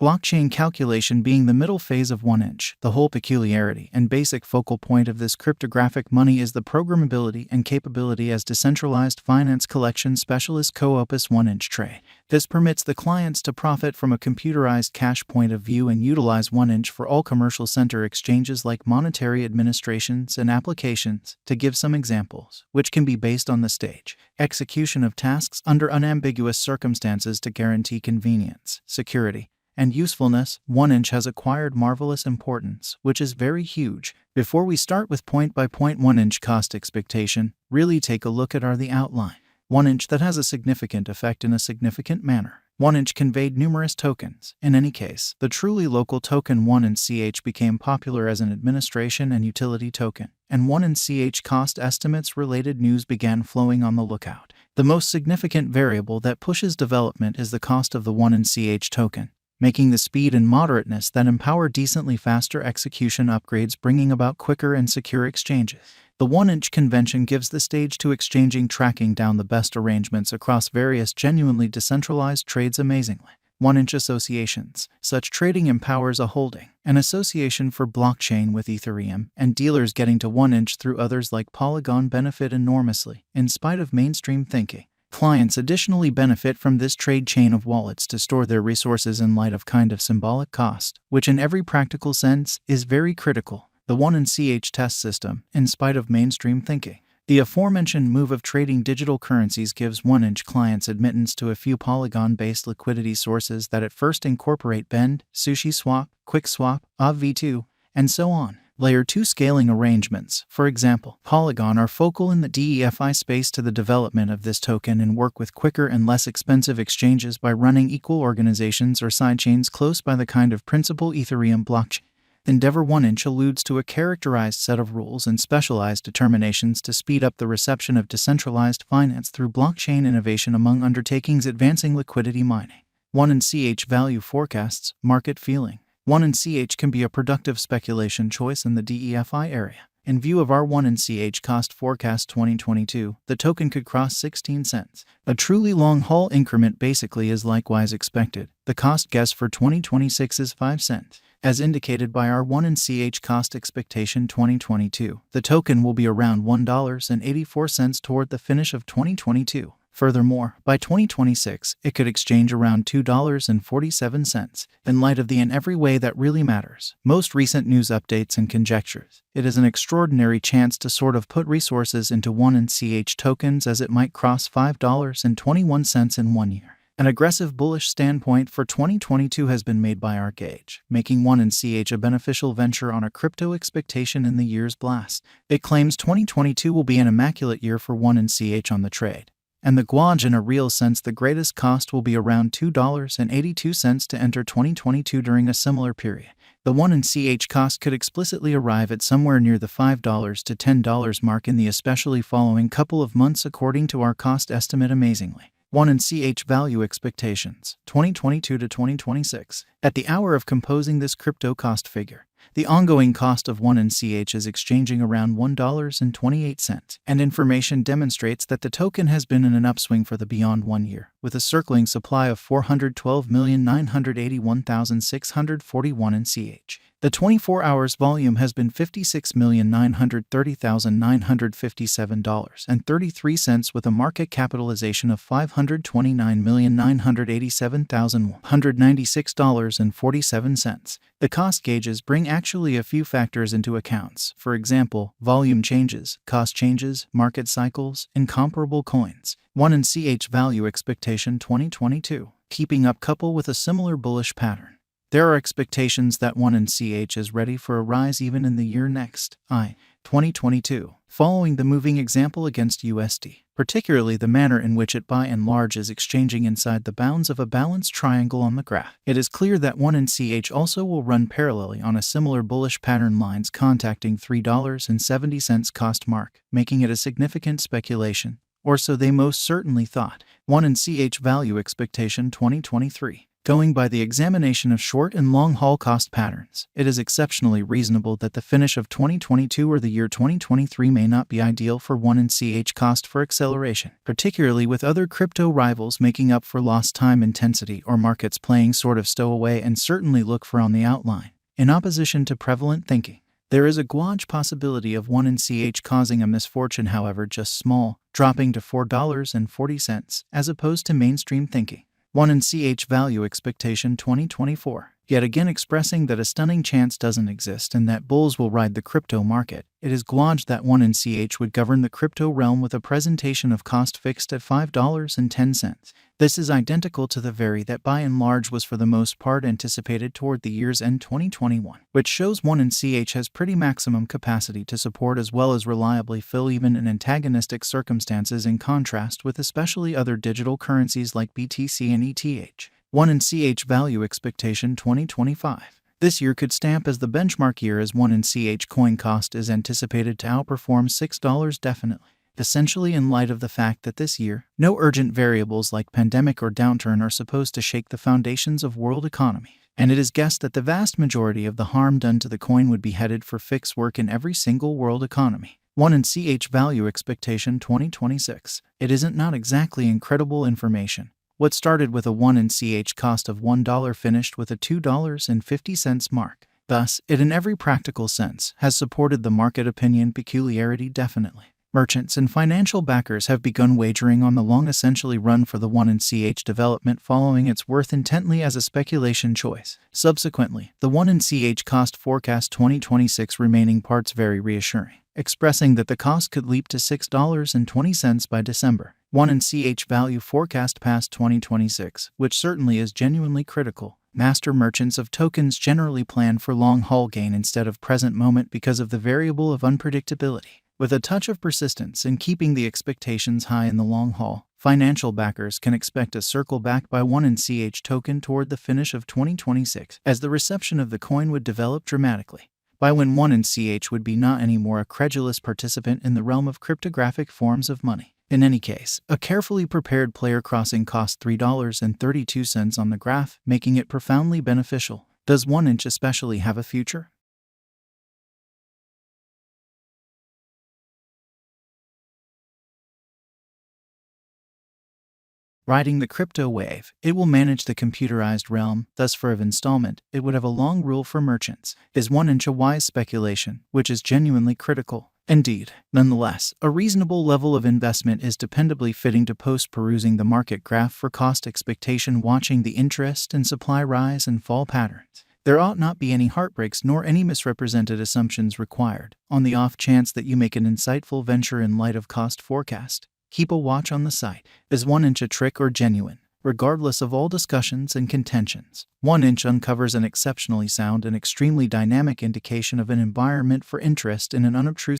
Blockchain calculation being the middle phase of 1inch. The whole peculiarity and basic focal point of this cryptographic money is the programmability and capability as decentralized finance collection specialist co-opus 1inch tray. This permits the clients to profit from a computerized cash point of view and utilize 1inch for all commercial center exchanges like monetary administrations and applications, to give some examples, which can be based on the stage. Execution of tasks under unambiguous circumstances to guarantee convenience, security, and usefulness. 1inch has acquired marvelous importance, which is very huge. Before we start with point-by-point 1inch cost expectation, really take a look at the outline. 1inch that has a significant effect in a significant manner. 1inch conveyed numerous tokens. In any case, the truly local token 1inch became popular as an administration and utility token, and 1inch cost estimates related news began flowing on the lookout. The most significant variable that pushes development is the cost of the 1inch token, making the speed and moderateness that empower decently faster execution upgrades, bringing about quicker and secure exchanges. The 1inch convention gives the stage to exchanging, tracking down the best arrangements across various genuinely decentralized trades amazingly. 1inch associations. Such trading empowers a holding, an association for blockchain with Ethereum, and dealers getting to 1inch through others like Polygon benefit enormously, in spite of mainstream thinking. Clients additionally benefit from this trade chain of wallets to store their resources in light of kind of symbolic cost, which in every practical sense is very critical. The 1inch test system, in spite of mainstream thinking. The aforementioned move of trading digital currencies gives 1inch clients admittance to a few Polygon-based liquidity sources that at first incorporate Bend, SushiSwap, QuickSwap, OBV2, and so on. Layer 2 scaling arrangements, for example, Polygon, are focal in the DeFi space to the development of this token and work with quicker and less expensive exchanges by running equal organizations or sidechains close by the kind of principal Ethereum blockchain. Endeavor 1inch alludes to a characterized set of rules and specialized determinations to speed up the reception of decentralized finance through blockchain innovation among undertakings advancing liquidity mining. 1inch value forecasts, market feeling. 1inch can be a productive speculation choice in the DeFi area. In view of our 1inch cost forecast 2022, the token could cross 16 cents. A truly long-haul increment basically is likewise expected. The cost guess for 2026 is 5 cents. As indicated by our 1inch cost expectation 2022, the token will be around $1.84 toward the finish of 2022. Furthermore, by 2026, it could exchange around $2.47. In light of the in every way that really matters, most recent news updates and conjectures, it is an extraordinary chance to sort of put resources into 1inch tokens as it might cross $5.21 in 1 year. An aggressive bullish standpoint for 2022 has been made by our gauge, making 1inch a beneficial venture on a crypto expectation in the year's blast. It claims 2022 will be an immaculate year for 1inch on the trade. And the guage, in a real sense, the greatest cost will be around $2.82 to enter 2022 during a similar period. The 1inch cost could explicitly arrive at somewhere near the $5 to $10 mark in the especially following couple of months according to our cost estimate amazingly. 1inch value expectations, 2022 to 2026. At the hour of composing this crypto cost figure, the ongoing cost of 1inch is exchanging around $1.28, and information demonstrates that the token has been in an upswing for the beyond 1 year, with a circling supply of 412,981,641 inch. The 24 hours volume has been $56,930,957.33 with a market capitalization of $529,987,196.47. The cost gauges bring actually a few factors into accounts, for example, volume changes, cost changes, market cycles, incomparable coins. 1inch value expectation 2022, keeping up couple with a similar bullish pattern. There are expectations that 1inch is ready for a rise even in the year next, 2022, following the moving example against USD, particularly the manner in which it by and large is exchanging inside the bounds of a balanced triangle on the graph. It is clear that 1inch also will run parallelly on a similar bullish pattern lines contacting $3.70 cost mark, making it a significant speculation, or so they most certainly thought. 1inch value expectation 2023. Going by the examination of short and long-haul cost patterns, it is exceptionally reasonable that the finish of 2022 or the year 2023 may not be ideal for 1ch cost for acceleration, particularly with other crypto rivals making up for lost time intensity or markets playing sort of stowaway, and certainly look for on the outline. In opposition to prevalent thinking, there is a gauge possibility of 1ch causing a misfortune, however just small, dropping to $4.40 as opposed to mainstream thinking. 1ch value expectation 2024, yet again expressing that a stunning chance doesn't exist and that bulls will ride the crypto market. It is gauged that 1ch would govern the crypto realm with a presentation of cost fixed at $5.10. This is identical to the very that by and large was for the most part anticipated toward the year's end 2021, which shows 1ch has pretty maximum capacity to support as well as reliably fill even in antagonistic circumstances, in contrast with especially other digital currencies like BTC and ETH. 1ch value expectation 2025. This year could stamp as the benchmark year, as 1ch coin cost is anticipated to outperform $6 definitely. Essentially in light of the fact that this year, no urgent variables like pandemic or downturn are supposed to shake the foundations of world economy, and it is guessed that the vast majority of the harm done to the coin would be headed for fix work in every single world economy. 1ch value expectation 2026. It isn't not exactly incredible information. What started with a 1ch cost of $1 finished with a $2.50 mark. Thus, it in every practical sense has supported the market opinion peculiarity definitely. Merchants and financial backers have begun wagering on the long essentially run for the 1ch development, following its worth intently as a speculation choice. Subsequently, the 1ch cost forecast 2026 remaining parts very reassuring, expressing that the cost could leap to $6.20 by December. 1ch value forecast past 2026, which certainly is genuinely critical. Master merchants of tokens generally plan for long-haul gain instead of present moment because of the variable of unpredictability. With a touch of persistence in keeping the expectations high in the long haul, financial backers can expect a circle back by 1ch token toward the finish of 2026, as the reception of the coin would develop dramatically. By when 1ch would be not anymore a credulous participant in the realm of cryptographic forms of money. In any case, a carefully prepared player crossing costs $3.32 on the graph, making it profoundly beneficial. Does 1ch especially have a future? Riding the crypto wave, it will manage the computerized realm, thus for of installment, it would have a long rule for merchants. Is 1ch a wise speculation, which is genuinely critical? Indeed. Nonetheless, a reasonable level of investment is dependably fitting to post-perusing the market graph for cost expectation, watching the interest and supply rise and fall patterns. There ought not be any heartbreaks nor any misrepresented assumptions required. On the off chance that you make an insightful venture in light of cost forecast, keep a watch on the site. Is 1ch a trick or genuine? Regardless of all discussions and contentions, 1ch uncovers an exceptionally sound and extremely dynamic indication of an environment for interest in an unobtrusive